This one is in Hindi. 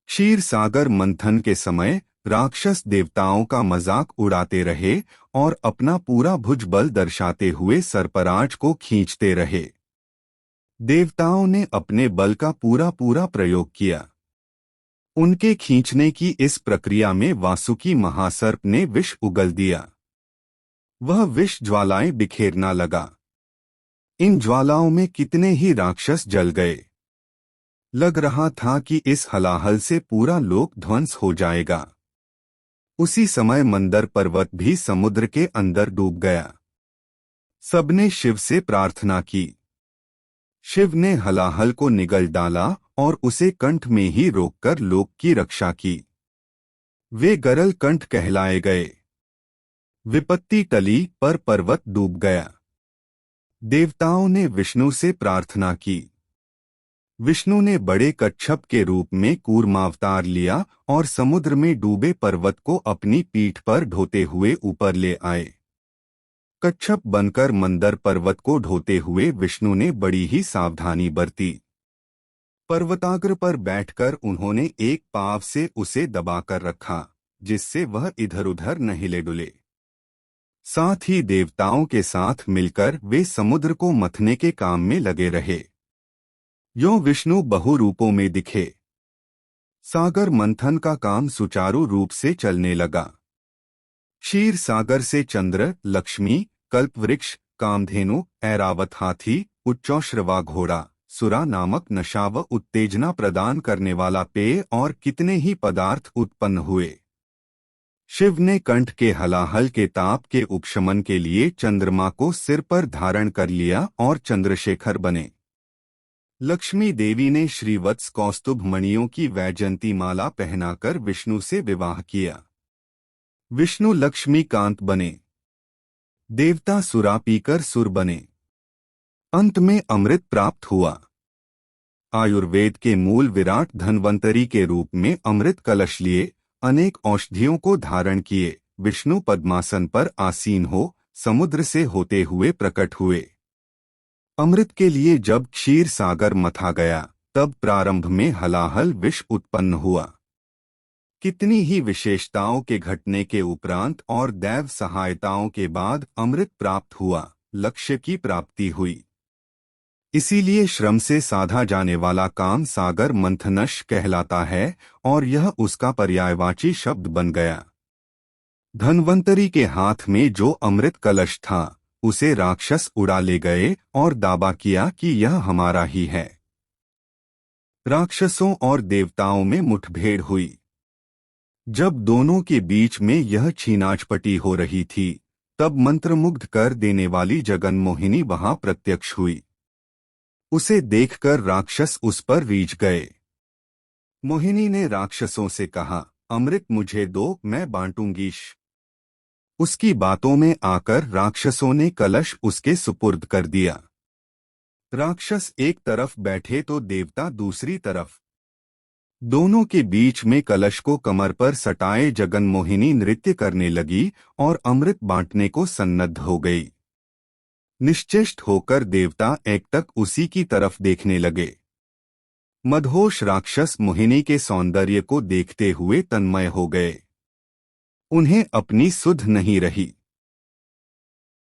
क्षीर सागर मंथन के समय राक्षस देवताओं का मजाक उड़ाते रहे और अपना पूरा भुजबल दर्शाते हुए सर्पराज को खींचते रहे। देवताओं ने अपने बल का पूरा पूरा प्रयोग किया। उनके खींचने की इस प्रक्रिया में वासुकी महासर्प ने विष उगल दिया। वह विष ज्वालाएं बिखेरना लगा। इन ज्वालाओं में कितने ही राक्षस जल गए। लग रहा था कि इस हलाहल से पूरा लोक ध्वंस हो जाएगा। उसी समय मंदर पर्वत भी समुद्र के अंदर डूब गया। सबने शिव से प्रार्थना की। शिव ने हलाहल को निगल डाला और उसे कंठ में ही रोककर लोक की रक्षा की। वे गरल कंठ कहलाए गए। विपत्ति टली पर पर्वत डूब गया। देवताओं ने विष्णु से प्रार्थना की। विष्णु ने बड़े कच्छप के रूप में कूर्मावतार लिया और समुद्र में डूबे पर्वत को अपनी पीठ पर ढोते हुए ऊपर ले आए। कच्छप बनकर मंदर पर्वत को ढोते हुए विष्णु ने बड़ी ही सावधानी बरती। पर्वताग्र पर बैठकर उन्होंने एक पांव से उसे दबाकर रखा, जिससे वह इधर उधर न हिले डुले। साथ ही देवताओं के साथ मिलकर वे समुद्र को मथने के काम में लगे रहे। यों विष्णु बहुरूपों में दिखे। सागर मंथन का काम सुचारू रूप से चलने लगा। क्षीर सागर से चंद्र, लक्ष्मी, कल्पवृक्ष, कामधेनु, ऐरावत हाथी, उच्चौश्रवा घोड़ा, सुरा नामक नशा व उत्तेजना प्रदान करने वाला पेय और कितने ही पदार्थ उत्पन्न हुए। शिव ने कंठ के हलाहल के ताप के उपशमन के लिए चंद्रमा को सिर पर धारण कर लिया और चंद्रशेखर बने। लक्ष्मी देवी ने श्रीवत्स कौस्तुभ मणियों की वैजयंती माला पहनाकर विष्णु से विवाह किया। विष्णु लक्ष्मीकांत बने। देवता सुरा पीकर सुर बने। अंत में अमृत प्राप्त हुआ। आयुर्वेद के मूल विराट धन्वंतरी के रूप में अमृत कलश लिए अनेक औषधियों को धारण किए विष्णु पद्मासन पर आसीन हो समुद्र से होते हुए प्रकट हुए। अमृत के लिए जब क्षीर सागर मथा गया तब प्रारंभ में हलाहल विष उत्पन्न हुआ। कितनी ही विशेषताओं के घटने के उपरांत और दैव सहायताओं के बाद अमृत प्राप्त हुआ, लक्ष्य की प्राप्ति हुई। इसीलिए श्रम से साधा जाने वाला काम सागर मंथनश कहलाता है और यह उसका पर्यायवाची शब्द बन गया। धन्वंतरी के हाथ में जो अमृत कलश था उसे राक्षस उड़ा ले गए और दावा किया कि यह हमारा ही है। राक्षसों और देवताओं में मुठभेड़ हुई। जब दोनों के बीच में यह छीनाझपटी हो रही थी तब मंत्रमुग्ध कर देने वाली जगन्मोहिनी वहां प्रत्यक्ष हुई। उसे देखकर राक्षस उस पर रीझ गए। मोहिनी ने राक्षसों से कहा, अमृत मुझे दो, मैं बांटूंगी। उसकी बातों में आकर राक्षसों ने कलश उसके सुपुर्द कर दिया। राक्षस एक तरफ बैठे तो देवता दूसरी तरफ। दोनों के बीच में कलश को कमर पर सटाए जगन्मोहिनी नृत्य करने लगी और अमृत बांटने को सन्नद्ध हो गई। निश्चेष्ट होकर देवता एकटक उसी की तरफ देखने लगे। मदहोश राक्षस मोहिनी के सौंदर्य को देखते हुए तन्मय हो गए। उन्हें अपनी सुध नहीं रही।